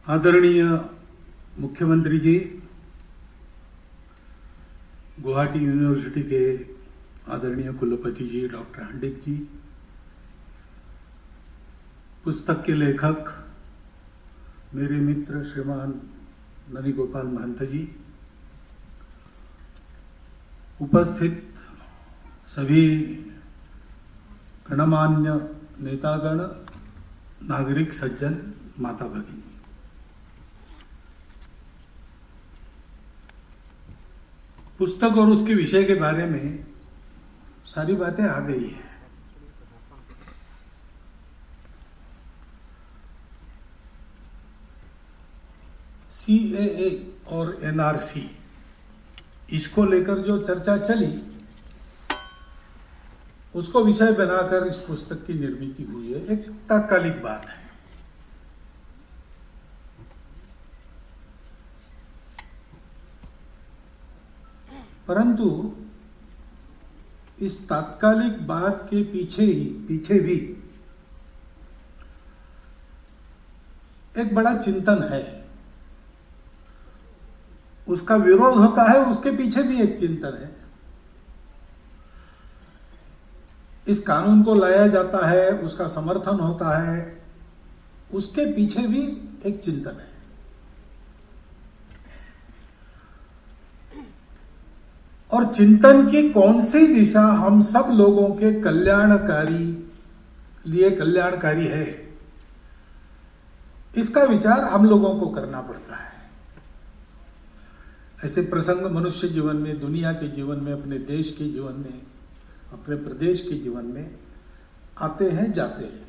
आदरणीय मुख्यमंत्री जी, गुवाहाटी यूनिवर्सिटी के आदरणीय कुलपति जी डॉक्टर हंडिक जी, पुस्तक के लेखक मेरे मित्र श्रीमान ननीगोपाल महंत जी, उपस्थित सभी गणमान्य नेतागण, नागरिक सज्जन, माता भगिनी, पुस्तक और उसके विषय के बारे में सारी बातें आ गई है। CAA और NRC, इसको लेकर जो चर्चा चली उसको विषय बनाकर इस पुस्तक की निर्मित हुई है। एक तात्कालिक बात है। परंतु इस तात्कालिक बात के पीछे भी एक बड़ा चिंतन है। उसका विरोध होता है, उसके पीछे भी एक चिंतन है। इस कानून को लाया जाता है, उसका समर्थन होता है, उसके पीछे भी एक चिंतन है। और चिंतन की कौन सी दिशा हम सब लोगों के लिए कल्याणकारी है, इसका विचार हम लोगों को करना पड़ता है। ऐसे प्रसंग मनुष्य जीवन में, दुनिया के जीवन में, अपने देश के जीवन में, अपने प्रदेश के जीवन में आते हैं, जाते हैं।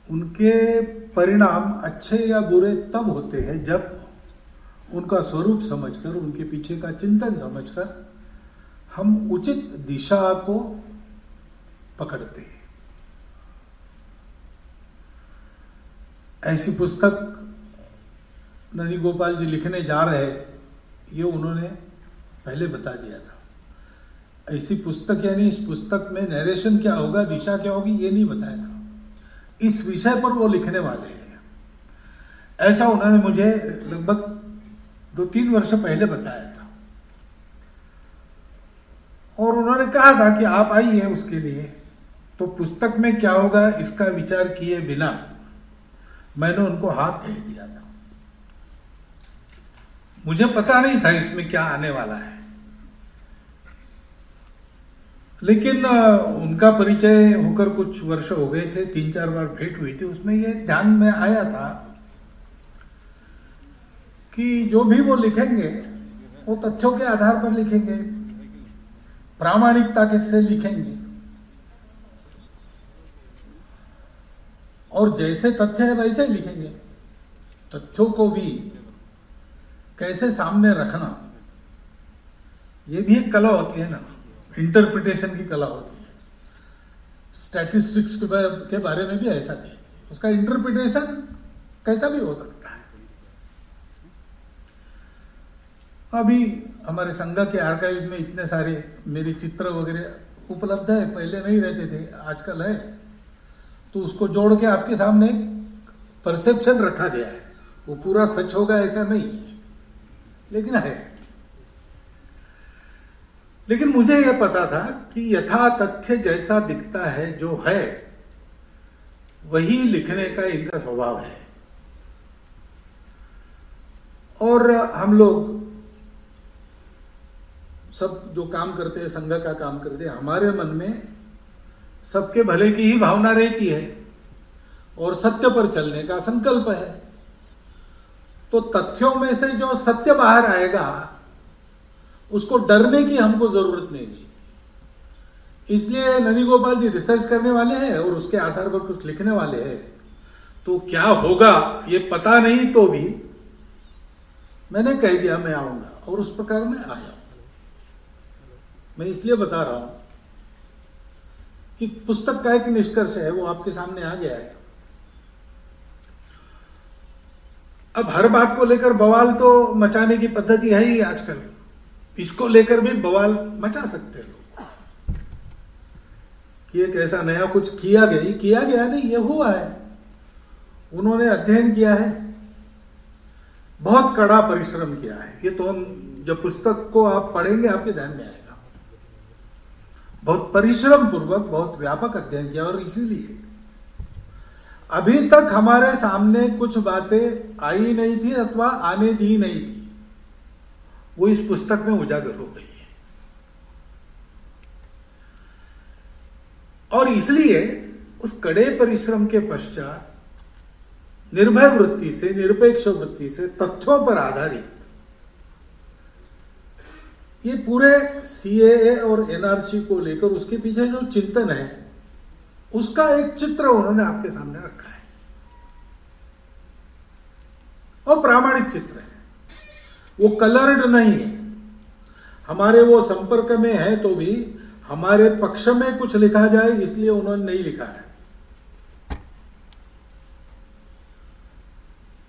उनके परिणाम अच्छे या बुरे तब होते हैं जब उनका स्वरूप समझकर, उनके पीछे का चिंतन समझकर हम उचित दिशा को पकड़ते हैं। ऐसी पुस्तक ननीगोपाल जी लिखने जा रहे हैं, ये उन्होंने पहले बता दिया था। ऐसी पुस्तक यानी इस पुस्तक में नरेशन क्या होगा, दिशा क्या होगी, ये नहीं बताया था। इस विषय पर वो लिखने वाले हैं, ऐसा उन्होंने मुझे लगभग 2-3 वर्ष पहले बताया था। और उन्होंने कहा था कि आप आइए उसके लिए। तो पुस्तक में क्या होगा इसका विचार किए बिना मैंने उनको हाथ भेज दिया था। मुझे पता नहीं था इसमें क्या आने वाला है, लेकिन उनका परिचय होकर कुछ वर्ष हो गए थे, 3-4 बार भेंट हुई थी। उसमें ये ध्यान में आया था कि जो भी वो लिखेंगे वो तथ्यों के आधार पर लिखेंगे, प्रामाणिकता के से लिखेंगे, और जैसे तथ्य है वैसे लिखेंगे। तथ्यों को भी कैसे सामने रखना, ये भी एक कला होती है ना, इंटरप्रिटेशन की कला होती है। स्टैटिस्टिक्स के बारे में भी ऐसा नहीं, उसका इंटरप्रिटेशन कैसा भी हो सकता है। अभी हमारे संघ के आर्काइव्स में इतने सारे मेरे चित्र वगैरह उपलब्ध है, पहले नहीं रहते थे, आजकल है। तो उसको जोड़ के आपके सामने परसेप्शन रखा गया है। वो पूरा सच होगा ऐसा नहीं, लेकिन है। लेकिन मुझे यह पता था कि यथा तथ्य जैसा दिखता है, जो है वही लिखने का इनका स्वभाव है। और हम लोग सब जो काम करते हैं, संघ का काम करते हैं, हमारे मन में सबके भले की ही भावना रहती है और सत्य पर चलने का संकल्प है। तो तथ्यों में से जो सत्य बाहर आएगा उसको डरने की हमको जरूरत नहीं है। इसलिए ननीगोपाल जी रिसर्च करने वाले हैं और उसके आधार पर कुछ लिखने वाले हैं। तो क्या होगा ये पता नहीं, तो भी मैंने कह दिया मैं आऊंगा, और उस प्रकार मैं आया। मैं इसलिए बता रहा हूं कि पुस्तक का एक निष्कर्ष है, वो आपके सामने आ गया है। अब हर बात को लेकर बवाल तो मचाने की पद्धति है ही आजकल, इसको लेकर भी बवाल मचा सकते हैं लोग कि एक ऐसा नया कुछ किया गया नहीं, ये हुआ है। उन्होंने अध्ययन किया है, बहुत कड़ा परिश्रम किया है। ये तो हम जब पुस्तक को आप पढ़ेंगे आपके ध्यान में आएगा। बहुत परिश्रम पूर्वक बहुत व्यापक अध्ययन किया, और इसीलिए अभी तक हमारे सामने कुछ बातें आई नहीं थी अथवा आने दी नहीं थी, वो इस पुस्तक में उजागर हो गई है। और इसलिए उस कड़े परिश्रम के पश्चात निर्भय वृत्ति से, निरपेक्ष वृत्ति से, तथ्यों पर आधारित ये पूरे सीएए और एनआरसी को लेकर उसके पीछे जो चिंतन है उसका एक चित्र उन्होंने आपके सामने रखा है, और प्रामाणिक चित्र है, वो कलर्ड नहीं है। हमारे वो संपर्क में है तो भी हमारे पक्ष में कुछ लिखा जाए इसलिए उन्होंने नहीं लिखा है।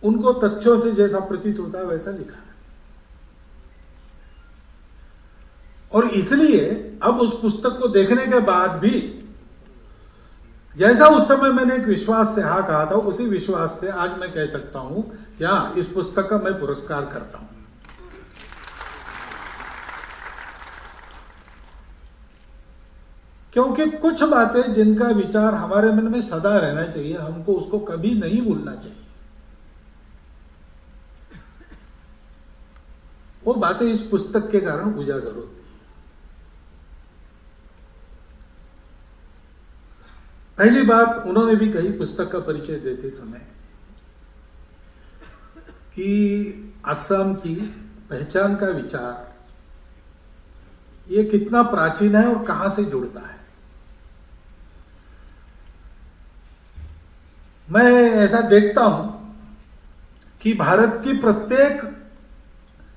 उनको तथ्यों से जैसा प्रतीत होता है वैसा लिखा है। और इसलिए अब उस पुस्तक को देखने के बाद भी जैसा उस समय मैंने एक विश्वास से हाँ कहा था, उसी विश्वास से आज मैं कह सकता हूं कि हाँ, इस पुस्तक का मैं पुरस्कार करता हूं। क्योंकि कुछ बातें जिनका विचार हमारे मन में सदा रहना चाहिए, हमको उसको कभी नहीं भूलना चाहिए। वो बातें इस पुस्तक के कारण उजागर होती। पहली बात उन्होंने भी कही पुस्तक का परिचय देते समय कि असम की पहचान का विचार ये कितना प्राचीन है और कहां से जुड़ता है। मैं ऐसा देखता हूं कि भारत की प्रत्येक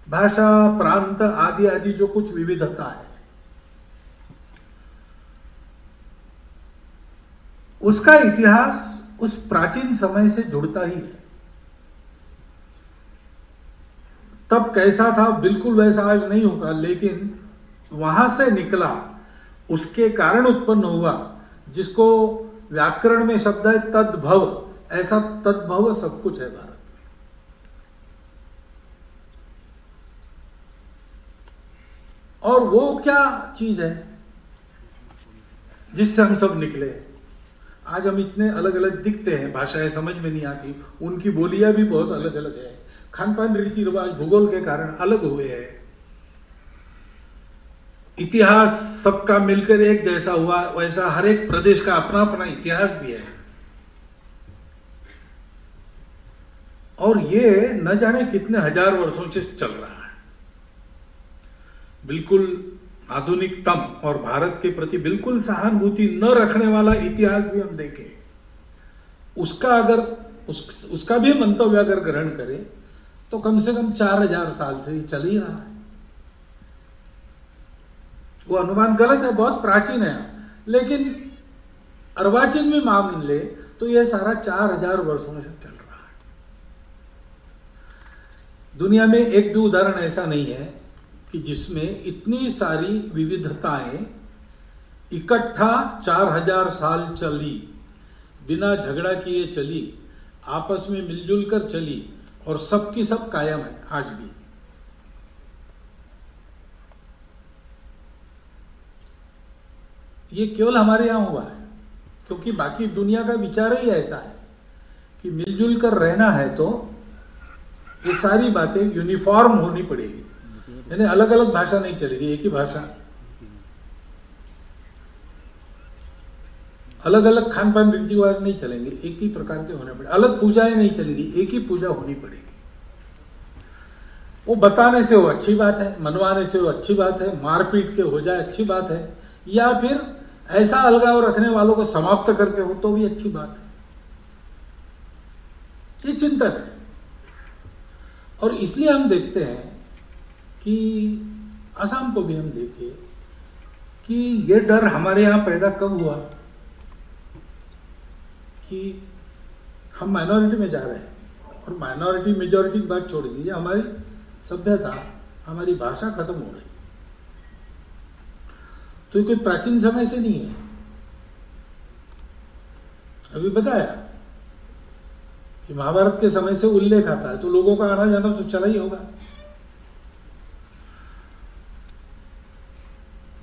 भाषा, प्रांत आदि आदि जो कुछ विविधता है उसका इतिहास उस प्राचीन समय से जुड़ता ही है। तब कैसा था बिल्कुल वैसा आज नहीं होगा, लेकिन वहां से निकला, उसके कारण उत्पन्न हुआ, जिसको व्याकरण में शब्द है तद्भव, ऐसा तद्भव सब कुछ है भारत में। और वो क्या चीज है जिससे हम सब निकले। आज हम इतने अलग अलग दिखते हैं, भाषाएं समझ में नहीं आती, उनकी बोलियां भी बहुत अलग अलग है, खान पान रीति रिवाज भूगोल के कारण अलग हुए हैं, इतिहास सबका मिलकर एक जैसा हुआ, वैसा हर एक प्रदेश का अपना अपना इतिहास भी है। और ये न जाने कितने हजार वर्षों से चल रहा है। बिल्कुल आधुनिकतम और भारत के प्रति बिल्कुल सहानुभूति न रखने वाला इतिहास भी हम देखें, उसका अगर उसका भी मंतव्य अगर ग्रहण करें तो कम से कम 4000 साल से ही चल ही रहा है। वो अनुमान गलत है, बहुत प्राचीन है, लेकिन अर्वाचीन भी मान ले तो यह सारा 4000 वर्षों से चल रहा है। दुनिया में एक भी उदाहरण ऐसा नहीं है कि जिसमें इतनी सारी विविधताएं इकट्ठा 4000 साल चली, बिना झगड़ा किए चली, आपस में मिलजुल कर चली, और सबकी सब कायम है आज भी। ये केवल हमारे यहां हुआ है, क्योंकि बाकी दुनिया का विचार ही ऐसा है कि मिलजुल कर रहना है तो ये सारी बातें यूनिफॉर्म होनी पड़ेगी, यानी अलग अलग भाषा नहीं चलेगी, एक ही भाषा, अलग अलग खान पान रीति रिवाज नहीं चलेंगे, एक ही प्रकार के होने पड़े, अलग पूजाएं नहीं चलेंगी, एक ही पूजा होनी पड़ेगी। वो बताने से वो अच्छी बात है, मनवाने से वो अच्छी बात है, मारपीट के हो जाए अच्छी बात है, या फिर ऐसा अलगाव रखने वालों को समाप्त करके हो तो भी अच्छी बात है। ये चिंतन है। और इसलिए हम देखते हैं कि असम को भी हम देखें कि ये डर हमारे यहां पैदा कब हुआ कि हम माइनॉरिटी में जा रहे हैं, और माइनॉरिटी मेजॉरिटी की बात छोड़ दीजिए, हमारी सभ्यता, हमारी भाषा खत्म हो रही। तो ये कोई प्राचीन समय से नहीं है, अभी बताया कि महाभारत के समय से उल्लेख आता है, तो लोगों का आना जाना तो चला ही होगा।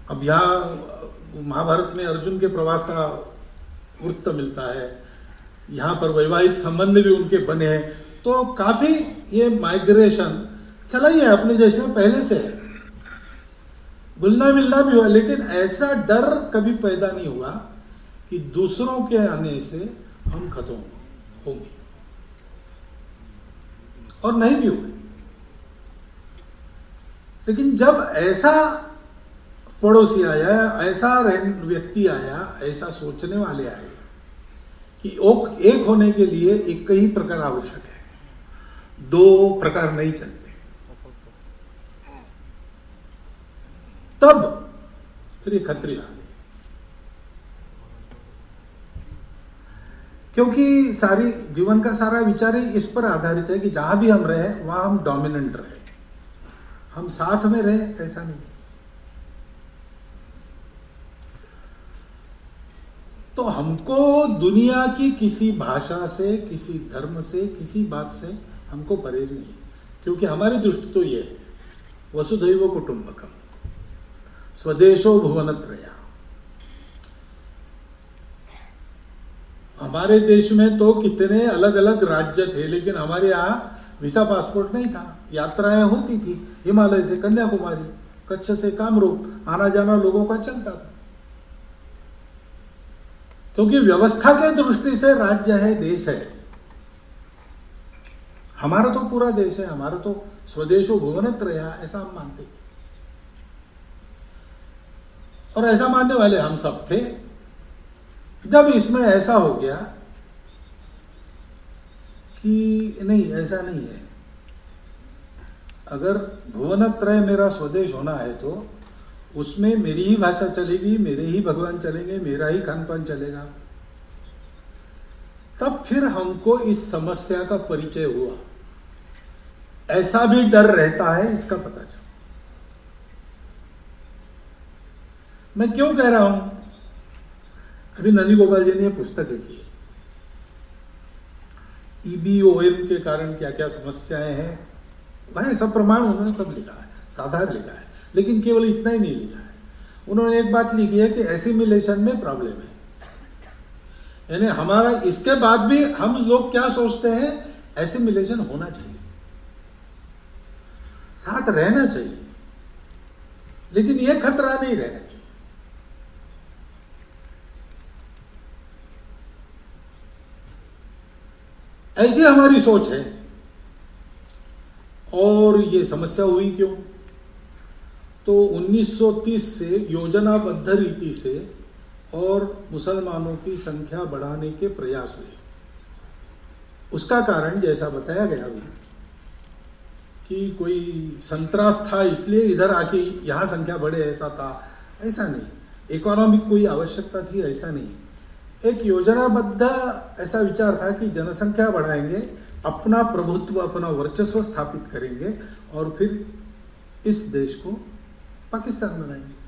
अब यहां महाभारत में अर्जुन के प्रवास का वृत्त मिलता है, यहां पर वैवाहिक संबंध भी उनके बने हैं, तो काफी ये माइग्रेशन चला ही है अपने देश में पहले से है। घुलना मिलना भी हुआ, लेकिन ऐसा डर कभी पैदा नहीं हुआ कि दूसरों के आने से हम खत्म होंगे, और नहीं भी हुए। लेकिन जब ऐसा पड़ोसी आया, ऐसा व्यक्ति आया, ऐसा सोचने वाले आए कि एक होने के लिए एक ही प्रकार आवश्यक है, दो प्रकार नहीं चलते, तब फिर ये खतरे आ गए। क्योंकि सारी जीवन का सारा विचार ही इस पर आधारित है कि जहां भी हम रहे वहां हम डोमिनेंट रहे, हम साथ में रहे, ऐसा नहीं। तो हमको दुनिया की किसी भाषा से, किसी धर्म से, किसी बात से हमको परहेज नहीं, क्योंकि हमारी दृष्टि तो ये है, वसुधैव कुटुंबकम, स्वदेशो भुवनत्रया। हमारे देश में तो कितने अलग अलग राज्य थे, लेकिन हमारे यहां वीसा पासपोर्ट नहीं था, यात्राएं होती थी, हिमालय से कन्याकुमारी, कच्छ से कामरूप, आना जाना लोगों का चलता था। क्योंकि व्यवस्था के दृष्टि से राज्य है, देश है, हमारा तो पूरा देश है, हमारा तो स्वदेशो भुवनत्रया, ऐसा हम मानते थे। और ऐसा मानने वाले हम सब थे। जब इसमें ऐसा हो गया कि नहीं, ऐसा नहीं है, अगर भुवनत्रय मेरा स्वदेश होना है तो उसमें मेरी ही भाषा चलेगी, मेरे ही भगवान चलेंगे, मेरा ही खान पान चलेगा, तब फिर हमको इस समस्या का परिचय हुआ। ऐसा भी डर रहता है, इसका पता चला। मैं क्यों कह रहा हूं? अभी ननी गोपाल जी ने यह पुस्तक लिखी है, EBOM के कारण क्या क्या समस्याएं हैं, वह सब प्रमाण उन्होंने सब लिखा है, साधारण लिखा है, लेकिन केवल इतना ही नहीं लिखा है। उन्होंने एक बात लिखी है कि एसिमिलेशन में प्रॉब्लम है, यानी हमारा इसके बाद भी हम लोग क्या सोचते हैं, एसिमिलेशन होना चाहिए, साथ रहना चाहिए, लेकिन यह खतरा नहीं रहना चाहिए। ऐसी हमारी सोच है। और ये समस्या हुई क्यों? तो 1930 से योजनाबद्ध रीति से और मुसलमानों की संख्या बढ़ाने के प्रयास हुए। उसका कारण जैसा बताया गया अभी कि कोई संतरास था इसलिए इधर आके यहां संख्या बढ़े, ऐसा था, ऐसा नहीं। इकोनॉमिक कोई आवश्यकता थी, ऐसा नहीं। एक योजनाबद्ध ऐसा विचार था कि जनसंख्या बढ़ाएंगे, अपना प्रभुत्व, अपना वर्चस्व स्थापित करेंगे और फिर इस देश को पाकिस्तान बनाएंगे।